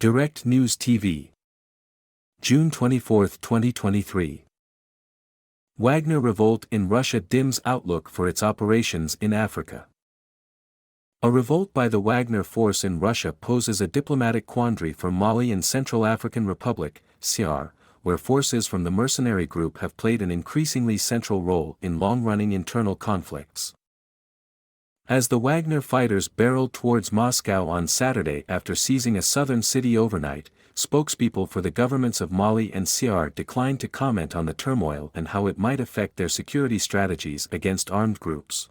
Direct News TV. June 24, 2023. Wagner revolt in Russia dims outlook for its operations in Africa. A revolt by the Wagner force in Russia poses a diplomatic quandary for Mali and Central African Republic, CAR, where forces from the mercenary group have played an increasingly central role in long-running internal conflicts. As the Wagner fighters barreled towards Moscow on Saturday after seizing a southern city overnight, spokespeople for the governments of Mali and CAR declined to comment on the turmoil and how it might affect their security strategies against armed groups.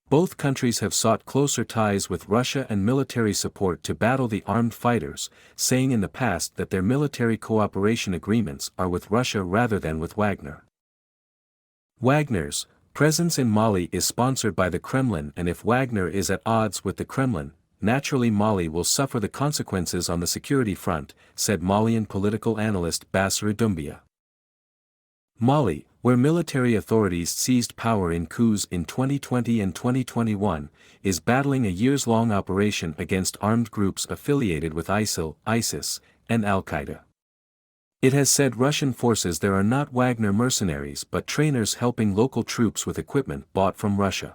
Both countries have sought closer ties with Russia and military support to battle the armed fighters, saying in the past that their military cooperation agreements are with Russia rather than with Wagner. Wagner's presence in Mali is sponsored by the Kremlin, and if Wagner is at odds with the Kremlin, naturally Mali will suffer the consequences on the security front, said Malian political analyst Bassirou Doumbia. Mali, where military authorities seized power in coups in 2020 and 2021, is battling a years-long operation against armed groups affiliated with ISIL, ISIS, and Al-Qaeda. It has said Russian forces there are not Wagner mercenaries but trainers helping local troops with equipment bought from Russia.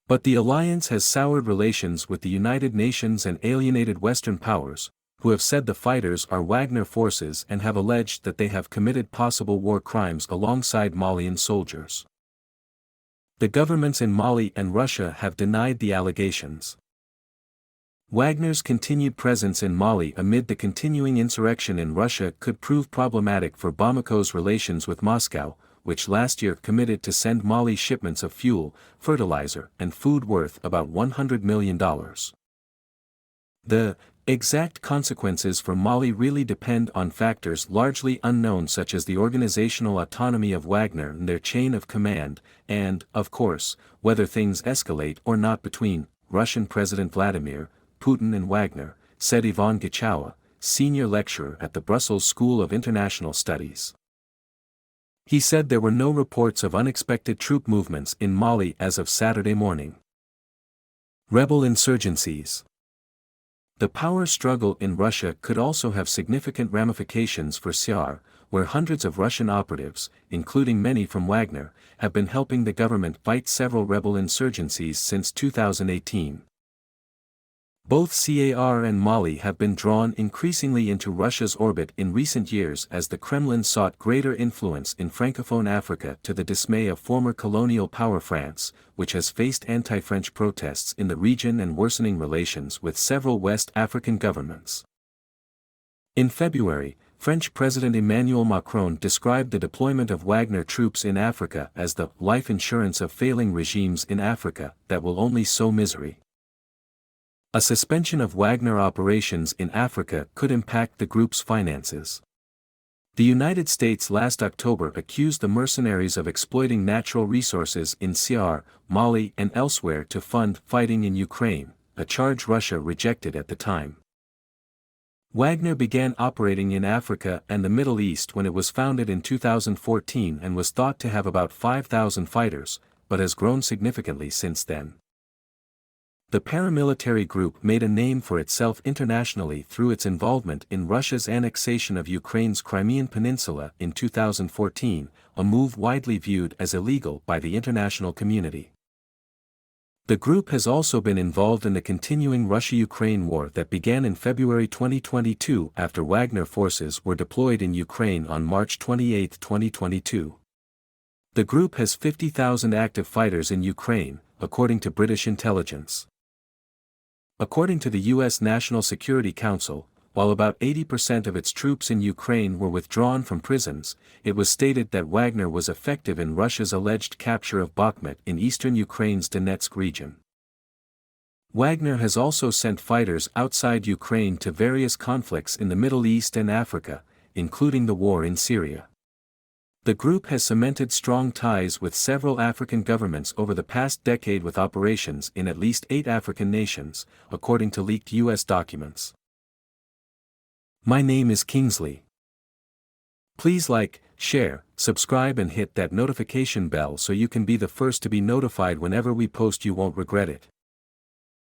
But the alliance has soured relations with the United Nations and alienated Western powers, who have said the fighters are Wagner forces and have alleged that they have committed possible war crimes alongside Malian soldiers. The governments in Mali and Russia have denied the allegations. Wagner's continued presence in Mali amid the continuing insurrection in Russia could prove problematic for Bamako's relations with Moscow, which last year committed to send Mali shipments of fuel, fertilizer, and food worth about $100 million. The exact consequences for Mali really depend on factors largely unknown, such as the organizational autonomy of Wagner and their chain of command, and, of course, whether things escalate or not between Russian President Vladimir Putin and Wagner, said Ivan Gachawa, senior lecturer at the Brussels School of International Studies. He said there were no reports of unexpected troop movements in Mali as of Saturday morning. Rebel insurgencies. The power struggle in Russia could also have significant ramifications for CAR, where hundreds of Russian operatives, including many from Wagner, have been helping the government fight several rebel insurgencies since 2018. Both CAR and Mali have been drawn increasingly into Russia's orbit in recent years as the Kremlin sought greater influence in Francophone Africa to the dismay of former colonial power France, which has faced anti-French protests in the region and worsening relations with several West African governments. In February, French President Emmanuel Macron described the deployment of Wagner troops in Africa as the life insurance of failing regimes in Africa that will only sow misery. A suspension of Wagner operations in Africa could impact the group's finances. The United States last October accused the mercenaries of exploiting natural resources in CAR, Mali and elsewhere to fund fighting in Ukraine, a charge Russia rejected at the time. Wagner began operating in Africa and the Middle East when it was founded in 2014 and was thought to have about 5,000 fighters, but has grown significantly since then. The paramilitary group made a name for itself internationally through its involvement in Russia's annexation of Ukraine's Crimean Peninsula in 2014, a move widely viewed as illegal by the international community. The group has also been involved in the continuing Russia-Ukraine war that began in February 2022 after Wagner forces were deployed in Ukraine on March 28, 2022. The group has 50,000 active fighters in Ukraine, according to British intelligence. According to the U.S. National Security Council, while about 80% of its troops in Ukraine were withdrawn from prisons, it was stated that Wagner was effective in Russia's alleged capture of Bakhmut in eastern Ukraine's Donetsk region. Wagner has also sent fighters outside Ukraine to various conflicts in the Middle East and Africa, including the war in Syria. The group has cemented strong ties with several African governments over the past decade with operations in at least 8 African nations, according to leaked U.S. documents. My name is Kingsley. Please like, share, subscribe and hit that notification bell so you can be the first to be notified whenever we post. You won't regret it.